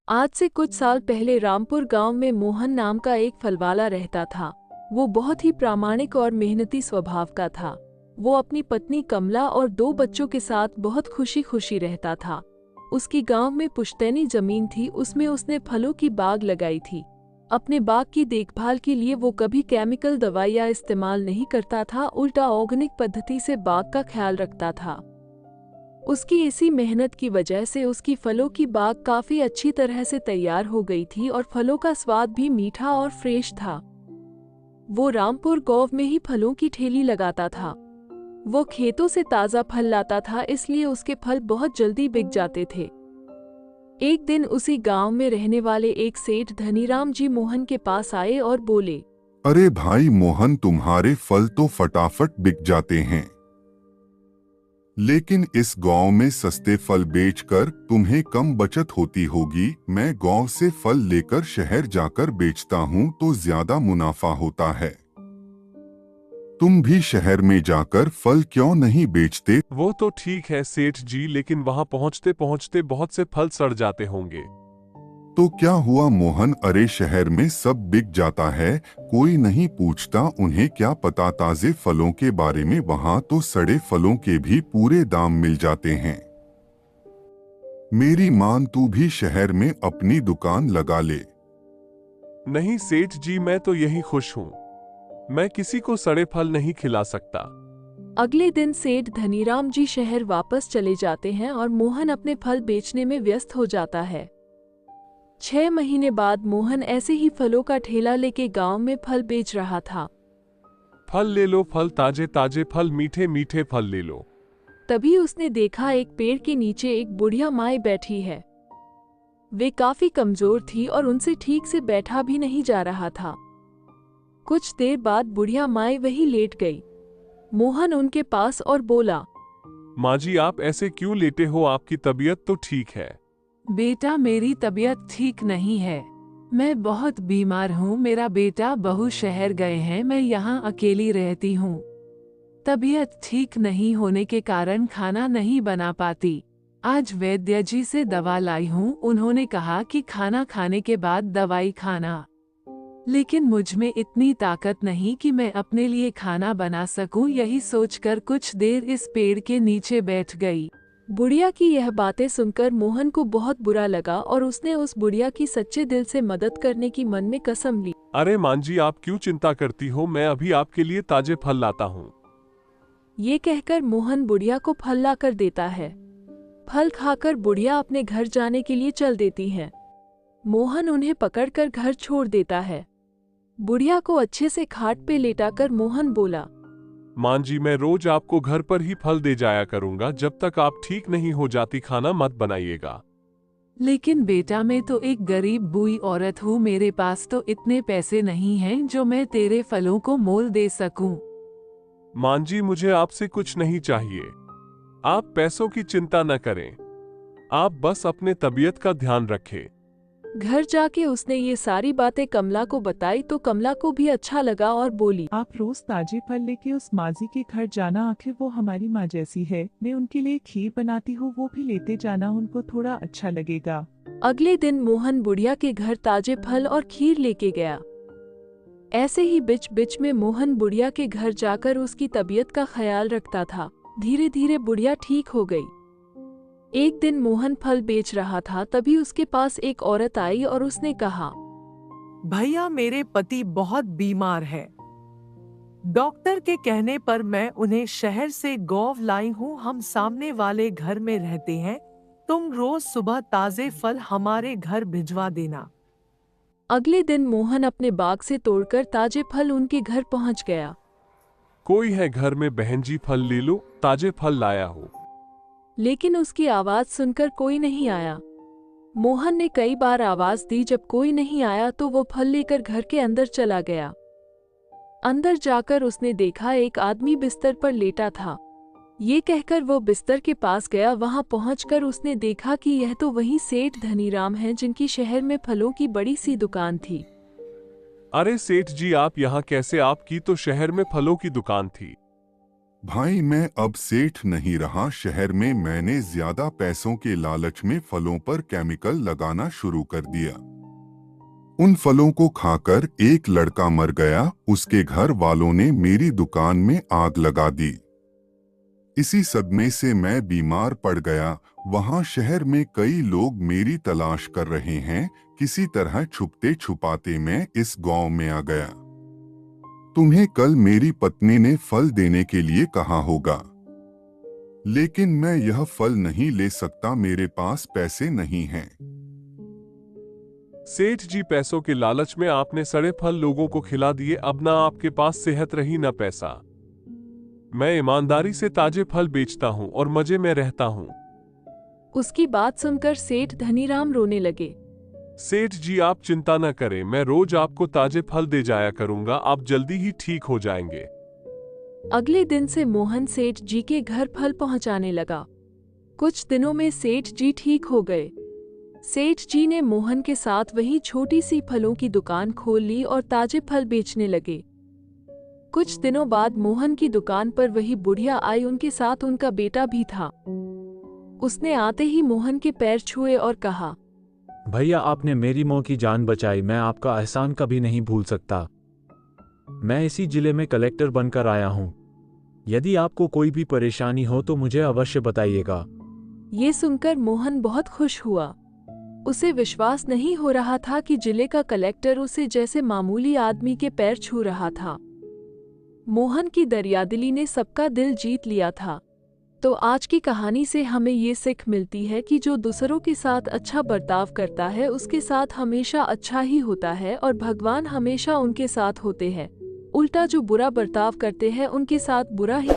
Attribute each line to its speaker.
Speaker 1: आज से कुछ साल पहले रामपुर गांव में मोहन नाम का एक फलवाला रहता था। वो बहुत ही प्रामाणिक और मेहनती स्वभाव का था। वो अपनी पत्नी कमला और 2 बच्चों के साथ बहुत खुशी खुशी रहता था। उसकी गांव में पुश्तैनी जमीन थी, उसमें उसने फलों की बाग लगाई थी। अपने बाग की देखभाल के लिए वो कभी केमिकल दवाइयाँ इस्तेमाल नहीं करता था, उल्टा ऑर्गेनिक पद्धति से बाग का ख्याल रखता था। उसकी इसी मेहनत की वजह से उसकी फलों की बाग काफी अच्छी तरह से तैयार हो गई थी और फलों का स्वाद भी मीठा और फ्रेश था। वो रामपुर गांव में ही फलों की ठेली लगाता था। वो खेतों से ताज़ा फल लाता था, इसलिए उसके फल बहुत जल्दी बिक जाते थे। एक दिन उसी गांव में रहने वाले एक सेठ धनीराम जी मोहन के पास आए और बोले,
Speaker 2: अरे भाई मोहन, तुम्हारे फल तो फटाफट बिक जाते हैं, लेकिन इस गांव में सस्ते फल बेचकर तुम्हें कम बचत होती होगी। मैं गांव से फल लेकर शहर जाकर बेचता हूं तो ज्यादा मुनाफा होता है। तुम भी शहर में जाकर फल क्यों नहीं बेचते?
Speaker 3: वो तो ठीक है सेठ जी, लेकिन वहां पहुंचते पहुंचते बहुत से फल सड़ जाते होंगे।
Speaker 2: तो क्या हुआ मोहन? अरे शहर में सब बिक जाता है, कोई नहीं पूछता। उन्हें क्या पता ताजे फलों के बारे में? वहाँ तो सड़े फलों के भी पूरे दाम मिल जाते हैं। मेरी मान, तू भी शहर में अपनी दुकान लगा ले।
Speaker 3: नहीं सेठ जी, मैं तो यही खुश हूँ। मैं किसी को सड़े फल नहीं खिला सकता।
Speaker 1: अगले दिन सेठ धनीराम जी शहर वापस चले जाते हैं और मोहन अपने फल बेचने में व्यस्त हो जाता है। 6 महीने बाद मोहन ऐसे ही फलों का ठेला लेके गांव में फल बेच रहा था।
Speaker 3: फल ले लो, फल ताजे ताजे फल, मीठे मीठे फल ले लो।
Speaker 1: तभी उसने देखा एक पेड़ के नीचे एक बुढ़िया माई बैठी है। वे काफी कमजोर थी और उनसे ठीक से बैठा भी नहीं जा रहा था। कुछ देर बाद बुढ़िया माई वहीं लेट गई। मोहन उनके पास और बोला,
Speaker 3: माँ जी, आप ऐसे क्यों लेटे हो? आपकी तबीयत तो ठीक है?
Speaker 4: बेटा, मेरी तबीयत ठीक नहीं है। मैं बहुत बीमार हूँ। मेरा बेटा बहू शहर गए हैं, मैं यहाँ अकेली रहती हूँ। तबीयत ठीक नहीं होने के कारण खाना नहीं बना पाती। आज वैद्य जी से दवा लाई हूँ, उन्होंने कहा कि खाना खाने के बाद दवाई खाना। लेकिन मुझ में इतनी ताकत नहीं कि मैं अपने लिए खाना बना सकूं। यही सोचकर कुछ देर इस पेड़ के नीचे बैठ गई।
Speaker 1: बुढ़िया की यह बातें सुनकर मोहन को बहुत बुरा लगा और उसने उस बुढ़िया की सच्चे दिल से मदद करने की मन में कसम ली।
Speaker 3: अरे माँ जी, आप क्यों चिंता करती हो? मैं अभी आपके लिए ताजे फल लाता हूँ।
Speaker 1: ये कहकर मोहन बुढ़िया को फल लाकर देता है। फल खाकर बुढ़िया अपने घर जाने के लिए चल देती है। मोहन उन्हें पकड़कर घर छोड़ देता है। बुढ़िया को अच्छे से खाट पे लेटाकर मोहन बोला,
Speaker 3: माँ जी, मैं रोज आपको घर पर ही फल दे जाया करूंगा। जब तक आप ठीक नहीं हो जाती खाना मत बनाइएगा।
Speaker 4: लेकिन बेटा, मैं तो एक गरीब बूढ़ी औरत हूँ। मेरे पास तो इतने पैसे नहीं हैं जो मैं तेरे फलों को मोल दे सकूं।
Speaker 3: माँ जी, मुझे आपसे कुछ नहीं चाहिए। आप पैसों की चिंता न करें। आप बस अपने तबीयत का ध्यान रखें।
Speaker 1: घर जाके उसने ये सारी बातें कमला को बताई तो कमला को भी अच्छा लगा और बोली,
Speaker 5: आप रोज ताजे फल लेके उस माजी के घर जाना, आखिर वो हमारी माँ जैसी है। मैं उनके लिए खीर बनाती हूँ, वो भी लेते जाना, उनको थोड़ा अच्छा लगेगा।
Speaker 1: अगले दिन मोहन बुढ़िया के घर ताजे फल और खीर लेके गया। ऐसे ही बिच बिच में मोहन बुढ़िया के घर जाकर उसकी तबीयत का ख्याल रखता था। धीरे धीरे बुढ़िया ठीक हो गई। एक दिन मोहन फल बेच रहा था, तभी उसके पास एक औरत आई और उसने कहा,
Speaker 6: भैया, मेरे पति बहुत बीमार है। डॉक्टर के कहने पर मैं उन्हें शहर से गांव लाई हूँ। हम सामने वाले घर में रहते हैं। तुम रोज सुबह ताजे फल हमारे घर भिजवा देना।
Speaker 1: अगले दिन मोहन अपने बाग से तोड़कर ताजे फल उनके घर पहुंच गया।
Speaker 3: कोई है घर में? बहन जी, फल ले लो, ताजे फल लाया हो।
Speaker 1: लेकिन उसकी आवाज सुनकर कोई नहीं आया। मोहन ने कई बार आवाज दी, जब कोई नहीं आया तो वो फल लेकर घर के अंदर चला गया। अंदर जाकर उसने देखा एक आदमी बिस्तर पर लेटा था। ये कहकर वो बिस्तर के पास गया। वहां पहुंचकर उसने देखा कि यह तो वही सेठ धनीराम है जिनकी शहर में फलों की बड़ी सी दुकान थी।
Speaker 3: अरे सेठ जी, आप यहाँ कैसे? आपकी तो शहर में फलों की दुकान थी।
Speaker 2: भाई मैं अब सेठ नहीं रहा। शहर में मैंने ज्यादा पैसों के लालच में फलों पर केमिकल लगाना शुरू कर दिया। उन फलों को खाकर एक लड़का मर गया। उसके घर वालों ने मेरी दुकान में आग लगा दी। इसी सदमे से मैं बीमार पड़ गया। वहां शहर में कई लोग मेरी तलाश कर रहे हैं। किसी तरह छुपते छुपाते मैं इस गांव में आ गया। तुम्हें कल मेरी पत्नी ने फल देने के लिए कहा होगा, लेकिन मैं यह फल नहीं ले सकता, मेरे पास पैसे नहीं हैं।
Speaker 3: सेठ जी, पैसों के लालच में आपने सड़े फल लोगों को खिला दिए। अब ना आपके पास सेहत रही ना पैसा। मैं ईमानदारी से ताजे फल बेचता हूँ और मजे में रहता हूँ।
Speaker 1: उसकी बात सुनकर सेठ धनीराम रोने लगे।
Speaker 3: सेठ जी, आप चिंता न करें, मैं रोज आपको ताजे फल दे जाया करूंगा। आप जल्दी ही ठीक हो जाएंगे।
Speaker 1: अगले दिन से मोहन सेठ जी के घर फल पहुंचाने लगा। कुछ दिनों में सेठ जी ठीक हो गए। सेठ जी ने मोहन के साथ वही छोटी सी फलों की दुकान खोल ली और ताजे फल बेचने लगे। कुछ दिनों बाद मोहन की दुकान पर वही बुढ़िया आई। उनके साथ उनका बेटा भी था। उसने आते ही मोहन के पैर छुए और कहा,
Speaker 7: भैया, आपने मेरी माँ की जान बचाई। मैं आपका एहसान कभी नहीं भूल सकता। मैं इसी जिले में कलेक्टर बनकर आया हूँ। यदि आपको कोई भी परेशानी हो तो मुझे अवश्य बताइएगा।
Speaker 1: ये सुनकर मोहन बहुत खुश हुआ। उसे विश्वास नहीं हो रहा था कि जिले का कलेक्टर उसे जैसे मामूली आदमी के पैर छू रहा था। मोहन की दरियादिली ने सबका दिल जीत लिया था। तो आज की कहानी से हमें ये सीख मिलती है कि जो दूसरों के साथ अच्छा बर्ताव करता है उसके साथ हमेशा अच्छा ही होता है और भगवान हमेशा उनके साथ होते हैं। उल्टा जो बुरा बर्ताव करते हैं उनके साथ बुरा ही